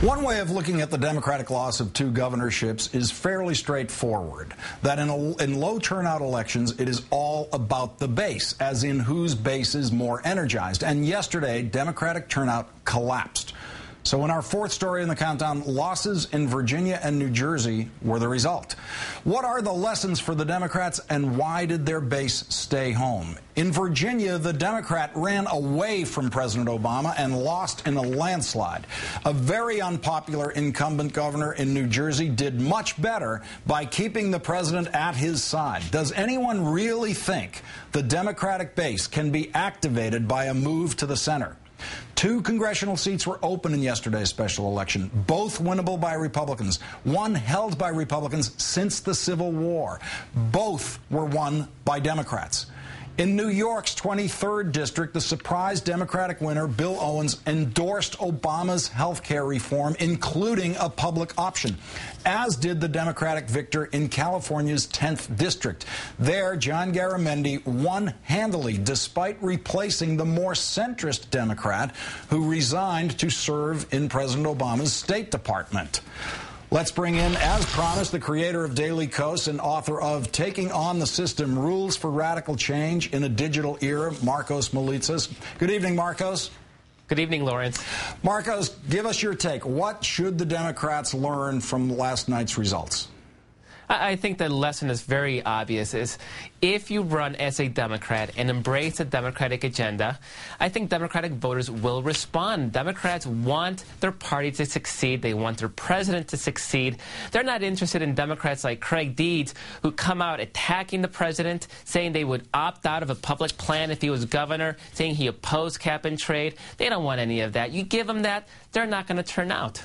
One way of looking at the Democratic loss of 2 governorships is fairly straightforward, that in low turnout elections, it is all about the base, as in whose base is more energized. And yesterday, Democratic turnout collapsed. So in our 4th story in the countdown, losses in Virginia and New Jersey were the result. What are the lessons for the Democrats, and why did their base stay home? In Virginia, the Democrat ran away from President Obama and lost in a landslide. A very unpopular incumbent governor in New Jersey did much better by keeping the president at his side. Does anyone really think the Democratic base can be activated by a move to the center? 2 congressional seats were open in yesterday's special election, both winnable by Republicans. One held by Republicans since the Civil War. Both were won by Democrats. In New York's 23rd district, the surprise Democratic winner, Bill Owens, endorsed Obama's health care reform, including a public option, as did the Democratic victor in California's 10th district. There, John Garamendi won handily, despite replacing the more centrist Democrat who resigned to serve in President Obama's State Department. Let's bring in, as promised, the creator of DailyKos and author of Taking on the System, Rules for Radical Change in a Digital Era, Markos Moulitsas. Good evening, Markos. Good evening, Lawrence. Markos, give us your take. What should the Democrats learn from last night's results? I think the lesson is very obvious, is if you run as a Democrat and embrace the Democratic agenda, I think Democratic voters will respond. Democrats want their party to succeed. They want their president to succeed. They're not interested in Democrats like Craig Deeds, who come out attacking the president, saying they would opt out of a public plan if he was governor, saying he opposed cap and trade. They don't want any of that. You give them that, they're not going to turn out.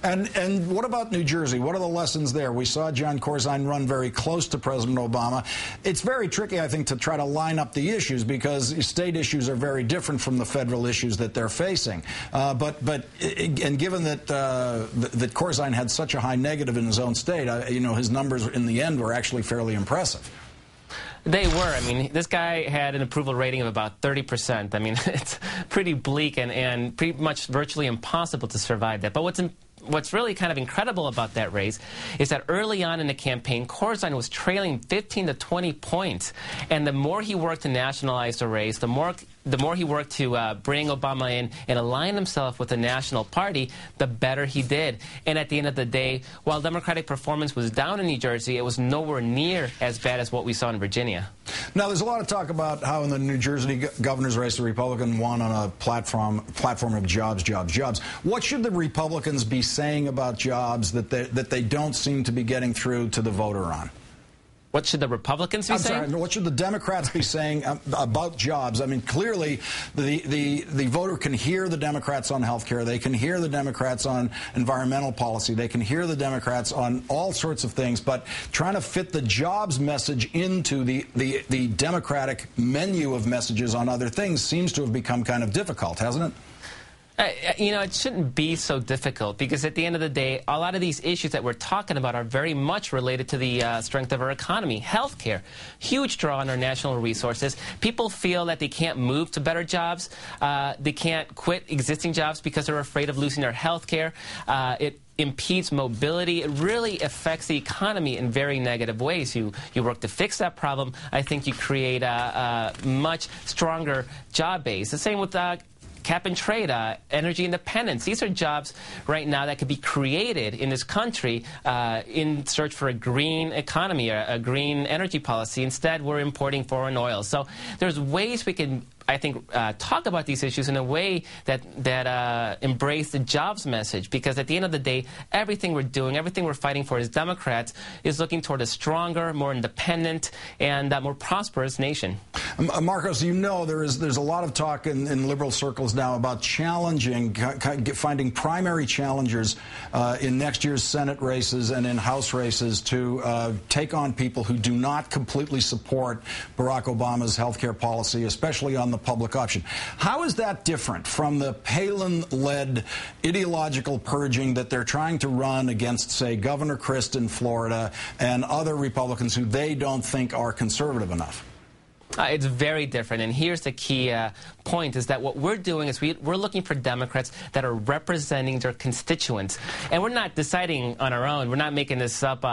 And what about New Jersey? What are the lessons there? We saw Jon Corzine run very close to President Obama. It's very tricky, I think, to try to line up the issues, because state issues are very different from the federal issues that they're facing. But given that that Corzine had such a high negative in his own state, you know, his numbers in the end were actually fairly impressive. They were. I mean, this guy had an approval rating of about 30%. I mean, it's pretty bleak and pretty much virtually impossible to survive that. But what's really kind of incredible about that race is that early on in the campaign, Corzine was trailing 15 to 20 points. And the more he worked to nationalize the race, the more he worked to bring Obama in and align himself with the national party, the better he did. And at the end of the day, while Democratic performance was down in New Jersey, it was nowhere near as bad as what we saw in Virginia. Now, there's a lot of talk about how in the New Jersey governor's race, the Republican won on a platform of jobs, jobs, jobs. What should the Republicans be saying about jobs that they don't seem to be getting through to the voter on? What should the Republicans be saying? Sorry, what should the Democrats be saying about jobs? I mean, clearly, the voter can hear the Democrats on health care. They can hear the Democrats on environmental policy. They can hear the Democrats on all sorts of things. But trying to fit the jobs message into the Democratic menu of messages on other things seems to have become kind of difficult, hasn't it? You know, it shouldn't be so difficult, because at the end of the day, a lot of these issues that we're talking about are very much related to the strength of our economy. Healthcare, huge draw on our national resources. People feel that they can't move to better jobs. They can't quit existing jobs because they're afraid of losing their healthcare. It impedes mobility. It really affects the economy in very negative ways. You work to fix that problem. I think you create a much stronger job base. The same with cap and trade, energy independence. These are jobs right now that could be created in this country in search for a green economy, a green energy policy. Instead, we're importing foreign oil. So there's ways we can, I think, talk about these issues in a way that embrace the jobs message, because at the end of the day, everything we're doing, everything we're fighting for as Democrats is looking toward a stronger, more independent, and more prosperous nation. Markos, you know there's a lot of talk in liberal circles now about finding primary challengers in next year's Senate races and in House races to take on people who do not completely support Barack Obama's health care policy, especially on the public option. How is that different from the Palin-led ideological purging that they're trying to run against, say, Governor Christ in Florida and other Republicans who they don't think are conservative enough? It's very different, and here's the key point, is that what we're doing is we're looking for Democrats that are representing their constituents. And we're not deciding on our own. We're not making this up,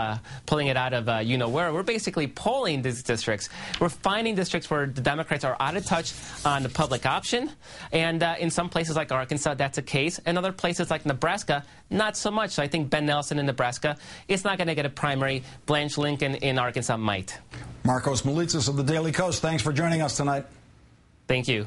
pulling it out of you-know-where. We're basically polling these districts. We're finding districts where the Democrats are out of touch on the public option, and in some places like Arkansas, that's the case. In other places like Nebraska, not so much. So I think Ben Nelson in Nebraska is not going to get a primary. Blanche Lincoln in Arkansas might. Markos Moulitsas of the Daily Kos, thanks for joining us tonight. Thank you.